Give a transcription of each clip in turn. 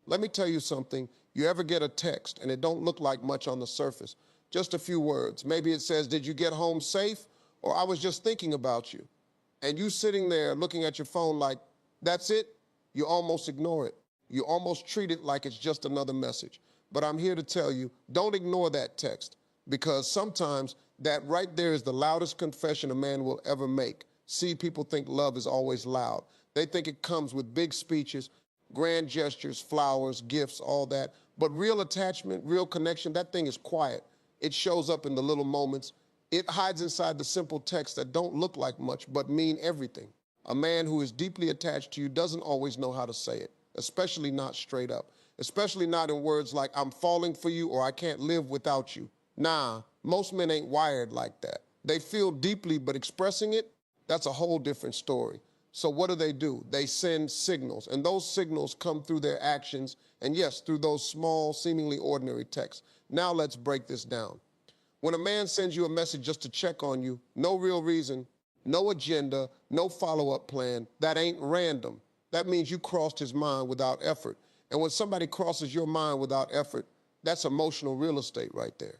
Let me tell you something. You ever get a text and it don't look like much on the surface? Just a few words. Maybe it says, "Did you get home safe?" Or "I was just thinking about you." And you sitting there looking at your phone like, that's it? You almost ignore it. You almost treat it like it's just another message. But I'm here to tell you, don't ignore that text, because sometimes that right there is the loudest confession a man will ever make. See, people think love is always loud. They think it comes with big speeches, grand gestures, flowers, gifts, all that. But real attachment, real connection, that thing is quiet. It shows up in the little moments. It hides inside the simple texts that don't look like much but mean everything. A man who is deeply attached to you doesn't always know how to say it, especially not straight up, especially not in words like "I'm falling for you" or "I can't live without you." Nah, most men ain't wired like that. They feel deeply, but expressing it, that's a whole different story. So what do? They send signals, and those signals come through their actions, and yes, through those small, seemingly ordinary texts. Now let's break this down. When a man sends you a message just to check on you, no real reason, no agenda, no follow-up plan, that ain't random. That means you crossed his mind without effort. And when somebody crosses your mind without effort, that's emotional real estate right there.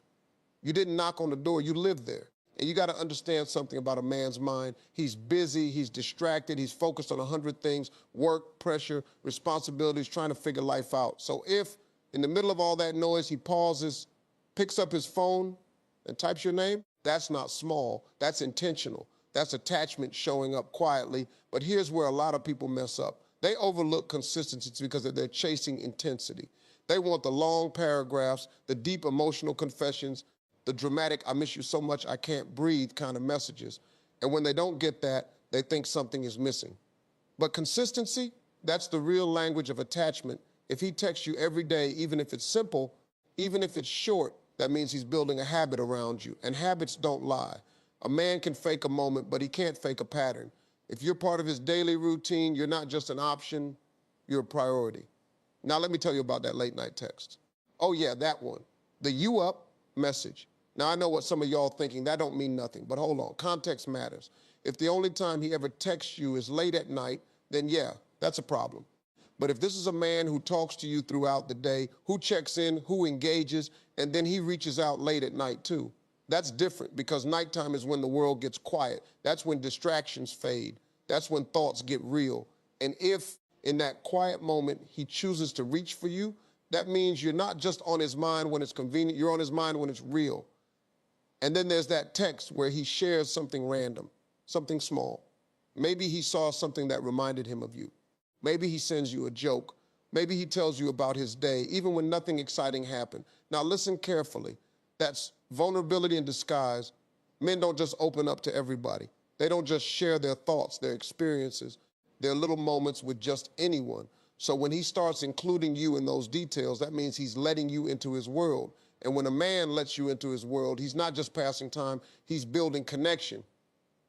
You didn't knock on the door, you lived there. And you got to understand something about a man's mind. He's busy, he's distracted, he's focused on 100 things: work, pressure, responsibilities, trying to figure life out. So if, in the middle of all that noise, he pauses, picks up his phone, and types your name, that's not small, that's intentional. That's attachment showing up quietly. But here's where a lot of people mess up. They overlook consistency because they're chasing intensity. They want the long paragraphs, the deep emotional confessions, the dramatic "I miss you so much I can't breathe" kind of messages. And when they don't get that, they think something is missing. But consistency, that's the real language of attachment. If he texts you every day, even if it's simple, even if it's short, that means he's building a habit around you. And habits don't lie. A man can fake a moment, but he can't fake a pattern. If you're part of his daily routine, you're not just an option, you're a priority. Now let me tell you about that late night text. Oh yeah, that one. The "you up" message. Now I know what some of y'all thinking, that don't mean nothing, but hold on, context matters. If the only time he ever texts you is late at night, then yeah, that's a problem. But if this is a man who talks to you throughout the day, who checks in, who engages, and then he reaches out late at night too, that's different, because nighttime is when the world gets quiet. That's when distractions fade. That's when thoughts get real. And if in that quiet moment he chooses to reach for you, that means you're not just on his mind when it's convenient, you're on his mind when it's real. And then there's that text where he shares something random, something small. Maybe he saw something that reminded him of you. Maybe he sends you a joke. Maybe he tells you about his day, even when nothing exciting happened. Now listen carefully. That's vulnerability in disguise. Men don't just open up to everybody. They don't just share their thoughts, their experiences, their little moments with just anyone. So when he starts including you in those details, that means he's letting you into his world. And when a man lets you into his world, he's not just passing time, he's building connection.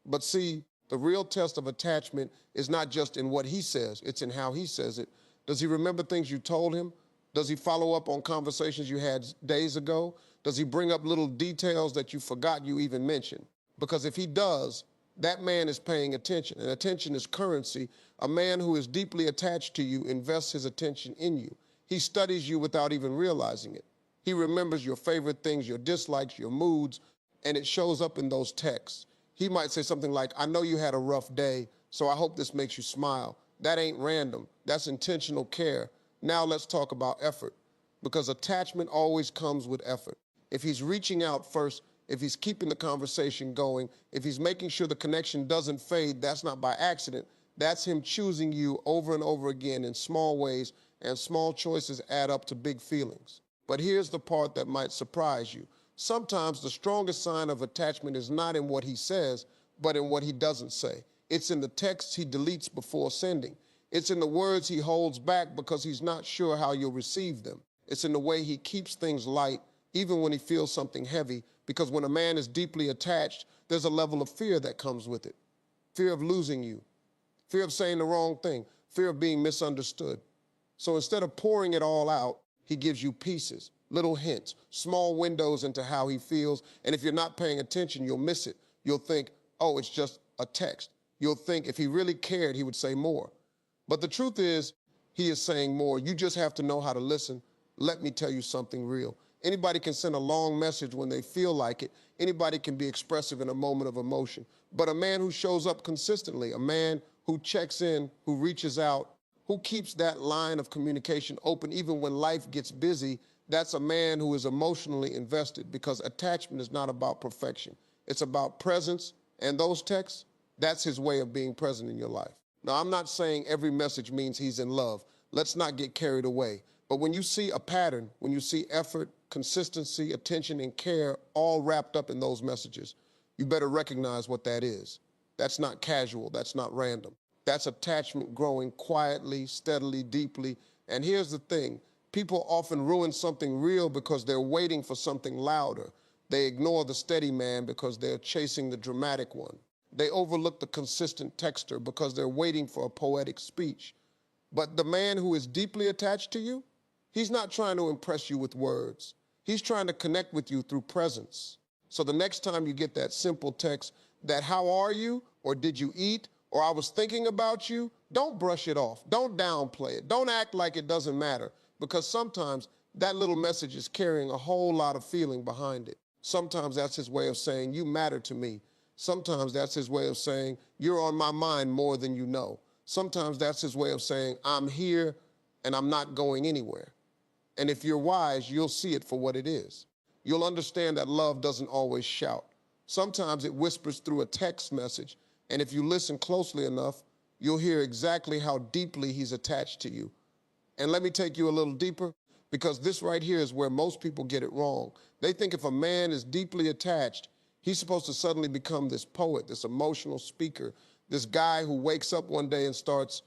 But see, the real test of attachment is not just in what he says, it's in how he says it. Does he remember things you told him? Does he follow up on conversations you had days ago? Does he bring up little details that you forgot you even mentioned? Because if he does, that man is paying attention, and attention is currency. A man who is deeply attached to you invests his attention in you. He studies you without even realizing it. He remembers your favorite things, your dislikes, your moods, and it shows up in those texts. He might say something like, "I know you had a rough day, so I hope this makes you smile." That ain't random. That's intentional care. Now let's talk about effort, because attachment always comes with effort. If he's reaching out first, if he's keeping the conversation going, if he's making sure the connection doesn't fade, that's not by accident. That's him choosing you over and over again in small ways, and small choices add up to big feelings. But here's the part that might surprise you. Sometimes the strongest sign of attachment is not in what he says, but in what he doesn't say. It's in the texts he deletes before sending. It's in the words he holds back because he's not sure how you'll receive them. It's in the way he keeps things light, even when he feels something heavy, because when a man is deeply attached, there's a level of fear that comes with it. Fear of losing you, fear of saying the wrong thing, fear of being misunderstood. So instead of pouring it all out, he gives you pieces, little hints, small windows into how he feels. And if you're not paying attention, you'll miss it. You'll think, oh, it's just a text. You'll think if he really cared, he would say more. But the truth is, He is saying more. You just have to know how to listen. Let me tell you something real. Anybody can send a long message when they feel like it. Anybody can be expressive in a moment of emotion. But a man who shows up consistently, a man who checks in, who reaches out, who keeps that line of communication open even when life gets busy, that's a man who is emotionally invested, because attachment is not about perfection. It's about presence, and those texts, that's his way of being present in your life. Now, I'm not saying every message means he's in love. Let's not get carried away. But when you see a pattern, when you see effort, consistency, attention, and care all wrapped up in those messages, you better recognize what that is. That's not casual. That's not random. That's attachment growing quietly, steadily, deeply. And here's the thing. People often ruin something real because they're waiting for something louder. They ignore the steady man because they're chasing the dramatic one. They overlook the consistent texter because they're waiting for a poetic speech. But the man who is deeply attached to you, he's not trying to impress you with words. He's trying to connect with you through presence. So the next time you get that simple text, that how are you, or did you eat, or I was thinking about you, don't brush it off. Don't downplay it. Don't act like it doesn't matter, because sometimes that little message is carrying a whole lot of feeling behind it. Sometimes that's his way of saying, you matter to me. Sometimes that's his way of saying, you're on my mind more than you know. Sometimes that's his way of saying, I'm here and I'm not going anywhere. And if you're wise, you'll see it for what it is. You'll understand that love doesn't always shout. Sometimes it whispers through a text message, and if you listen closely enough, you'll hear exactly how deeply he's attached to you. And let me take you a little deeper, because this right here is where most people get it wrong. They think if a man is deeply attached, he's supposed to suddenly become this poet, this emotional speaker, this guy who wakes up one day and starts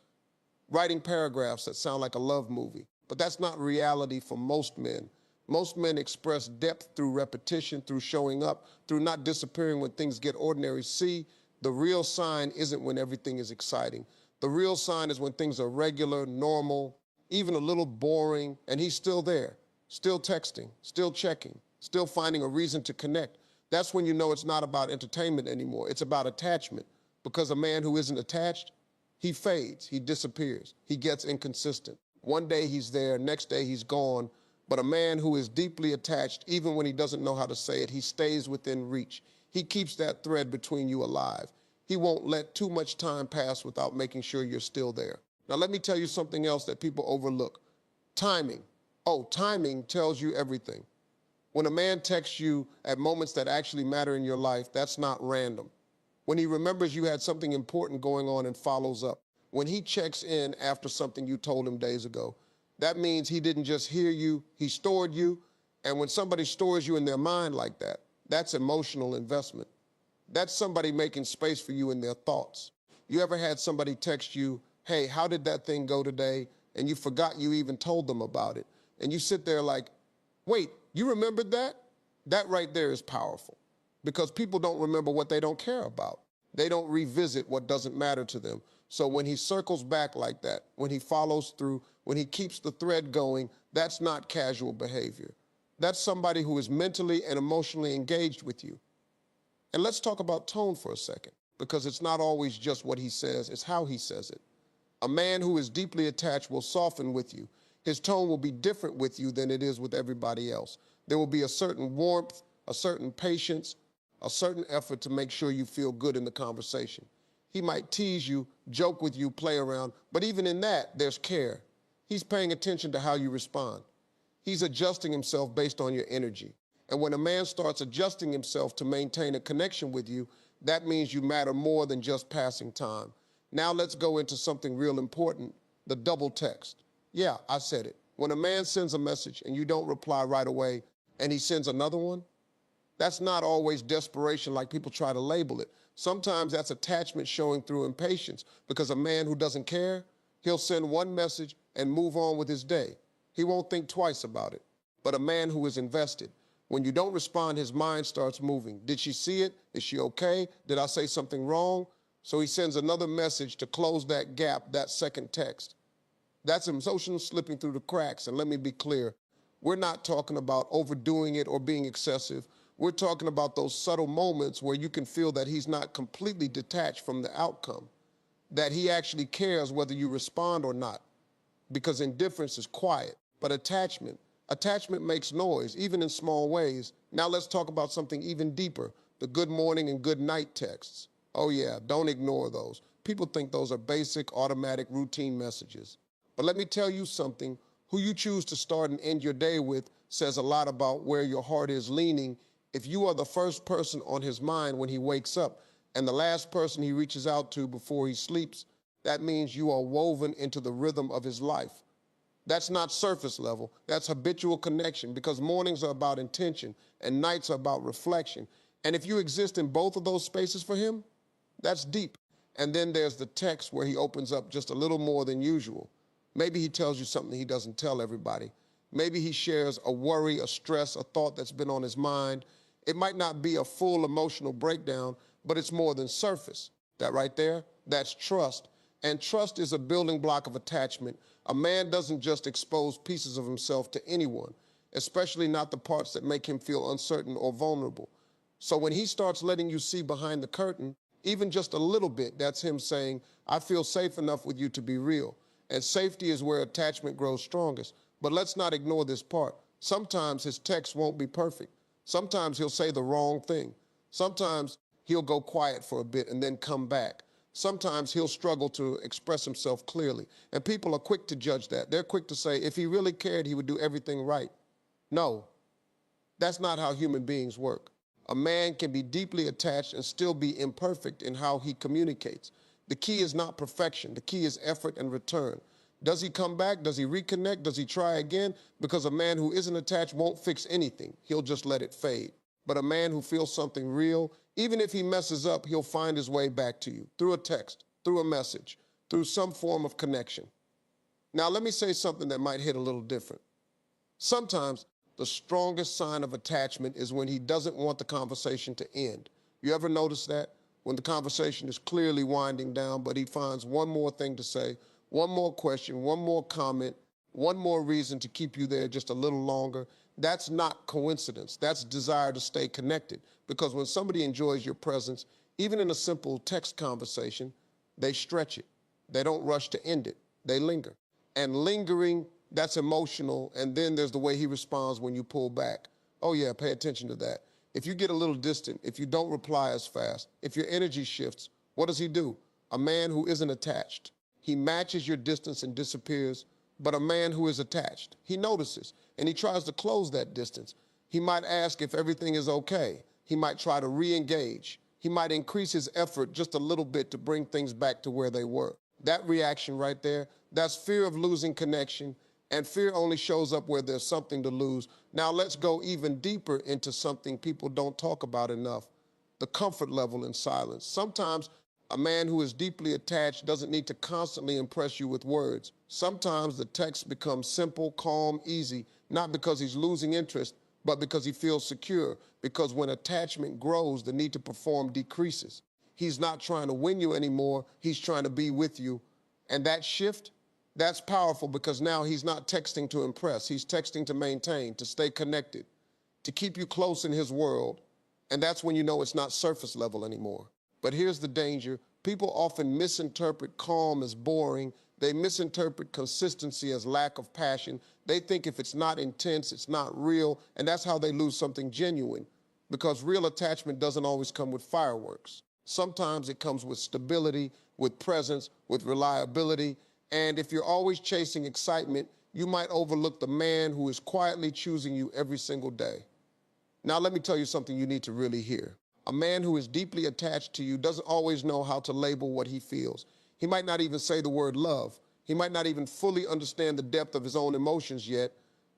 writing paragraphs that sound like a love movie. But that's not reality for most men. Most men express depth through repetition, through showing up, through not disappearing when things get ordinary. See, the real sign isn't when everything is exciting. The real sign is when things are regular, normal, even a little boring, and he's still there, still texting, still checking, still finding a reason to connect. That's when you know it's not about entertainment anymore. It's about attachment, because a man who isn't attached, he fades, he disappears, he gets inconsistent. One day he's there, next day he's gone. But a man who is deeply attached, even when he doesn't know how to say it, he stays within reach. He keeps that thread between you alive. He won't let too much time pass without making sure you're still there. Now, let me tell you something else that people overlook. Timing. Oh, timing tells you everything. When a man texts you at moments that actually matter in your life, that's not random. When he remembers you had something important going on and follows up. When he checks in after something you told him days ago, that means he didn't just hear you, he stored you. And when somebody stores you in their mind like that, that's emotional investment. That's somebody making space for you in their thoughts. You ever had somebody text you, hey, how did that thing go today? And you forgot you even told them about it. And you sit there like, wait, you remembered that? That right there is powerful, because people don't remember what they don't care about. They don't revisit what doesn't matter to them. So when he circles back like that, when he follows through, when he keeps the thread going, that's not casual behavior. That's somebody who is mentally and emotionally engaged with you. And let's talk about tone for a second, because it's not always just what he says, it's how he says it. A man who is deeply attached will soften with you. His tone will be different with you than it is with everybody else. There will be a certain warmth, a certain patience, a certain effort to make sure you feel good in the conversation. He might tease you, joke with you, play around, but even in that, there's care. He's paying attention to how you respond. He's adjusting himself based on your energy. And when a man starts adjusting himself to maintain a connection with you, that means you matter more than just passing time. Now let's go into something real important, the double text. Yeah, I said it. When a man sends a message and you don't reply right away and he sends another one, that's not always desperation like people try to label it. Sometimes that's attachment showing through impatience, because a man who doesn't care, he'll send one message and move on with his day. He won't think twice about it. But a man who is invested, when you don't respond, his mind starts moving. Did she see it? Is she okay? Did I say something wrong? So he sends another message to close that gap, that second text. That's emotional slipping through the cracks. And let me be clear, we're not talking about overdoing it or being excessive. We're talking about those subtle moments where you can feel that he's not completely detached from the outcome, that he actually cares whether you respond or not. because indifference is quiet. But attachment makes noise, even in small ways. Now let's talk about something even deeper, the good morning and good night texts. Oh yeah, don't ignore those. People think those are basic, automatic, routine messages. But let me tell you something, who you choose to start and end your day with says a lot about where your heart is leaning. If you are the first person on his mind when he wakes up and the last person he reaches out to before he sleeps, that means you are woven into the rhythm of his life. That's not surface level, that's habitual connection, because mornings are about intention and nights are about reflection. And if you exist in both of those spaces for him, that's deep. And then there's the text where he opens up just a little more than usual. Maybe he tells you something he doesn't tell everybody. Maybe he shares a worry, a stress, a thought that's been on his mind. It might not be a full emotional breakdown, but it's more than surface. That right there, that's trust. And trust is a building block of attachment. A man doesn't just expose pieces of himself to anyone, especially not the parts that make him feel uncertain or vulnerable. So when he starts letting you see behind the curtain, even just a little bit, that's him saying, I feel safe enough with you to be real. And safety is where attachment grows strongest. But let's not ignore this part. Sometimes his text won't be perfect. Sometimes he'll say the wrong thing. Sometimes he'll go quiet for a bit and then come back. Sometimes he'll struggle to express himself clearly. And people are quick to judge that. They're quick to say, if he really cared, he would do everything right. No, that's not how human beings work. A man can be deeply attached and still be imperfect in how he communicates. The key is not perfection. The key is effort and return. Does he come back? Does he reconnect? Does he try again? Because a man who isn't attached won't fix anything. He'll just let it fade. But a man who feels something real, even if he messes up, he'll find his way back to you through a text, through a message, through some form of connection. Now, let me say something that might hit a little different. Sometimes the strongest sign of attachment is when he doesn't want the conversation to end. You ever notice that? When the conversation is clearly winding down, but he finds one more thing to say, one more question, one more comment, one more reason to keep you there just a little longer. That's not coincidence. That's desire to stay connected. Because when somebody enjoys your presence, even in a simple text conversation, they stretch it. They don't rush to end it. They linger. And lingering, that's emotional. And then there's the way he responds when you pull back. Oh yeah, pay attention to that. If you get a little distant, if you don't reply as fast, if your energy shifts, what does he do? A man who isn't attached. He matches your distance and disappears. But a man who is attached, he notices and he tries to close that distance. He might ask if everything is okay. He might try to re-engage. He might increase his effort just a little bit to bring things back to where they were. That reaction right there, that's fear of losing connection, and fear only shows up where there's something to lose. Now let's go even deeper into something people don't talk about enough, the comfort level in silence. Sometimes a man who is deeply attached doesn't need to constantly impress you with words. Sometimes the text becomes simple, calm, easy, not because he's losing interest, but because he feels secure. Because when attachment grows, the need to perform decreases. He's not trying to win you anymore, he's trying to be with you. And that shift, that's powerful, because now he's not texting to impress, he's texting to maintain, to stay connected, to keep you close in his world. And that's when you know it's not surface level anymore. But here's the danger. People often misinterpret calm as boring. They misinterpret consistency as lack of passion. They think if it's not intense, it's not real, and that's how they lose something genuine. Because real attachment doesn't always come with fireworks. Sometimes it comes with stability, with presence, with reliability. And if you're always chasing excitement, you might overlook the man who is quietly choosing you every single day. Now, let me tell you something you need to really hear. A man who is deeply attached to you doesn't always know how to label what he feels. He might not even say the word love. He might not even fully understand the depth of his own emotions yet,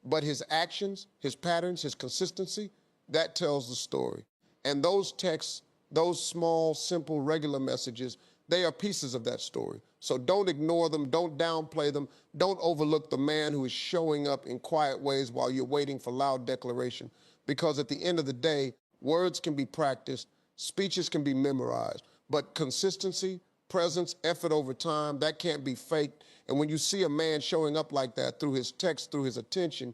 but his actions, his patterns, his consistency, that tells the story. And those texts, those small, simple, regular messages, they are pieces of that story. So don't ignore them, don't downplay them, don't overlook the man who is showing up in quiet ways while you're waiting for loud declaration. Because at the end of the day, words can be practiced, speeches can be memorized, but consistency, presence, effort over time, that can't be faked. And when you see a man showing up like that through his text, through his attention,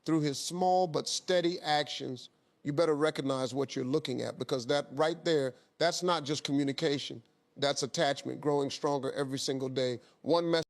through his small but steady actions, you better recognize what you're looking at, because that right there, that's not just communication. That's attachment growing stronger every single day. One message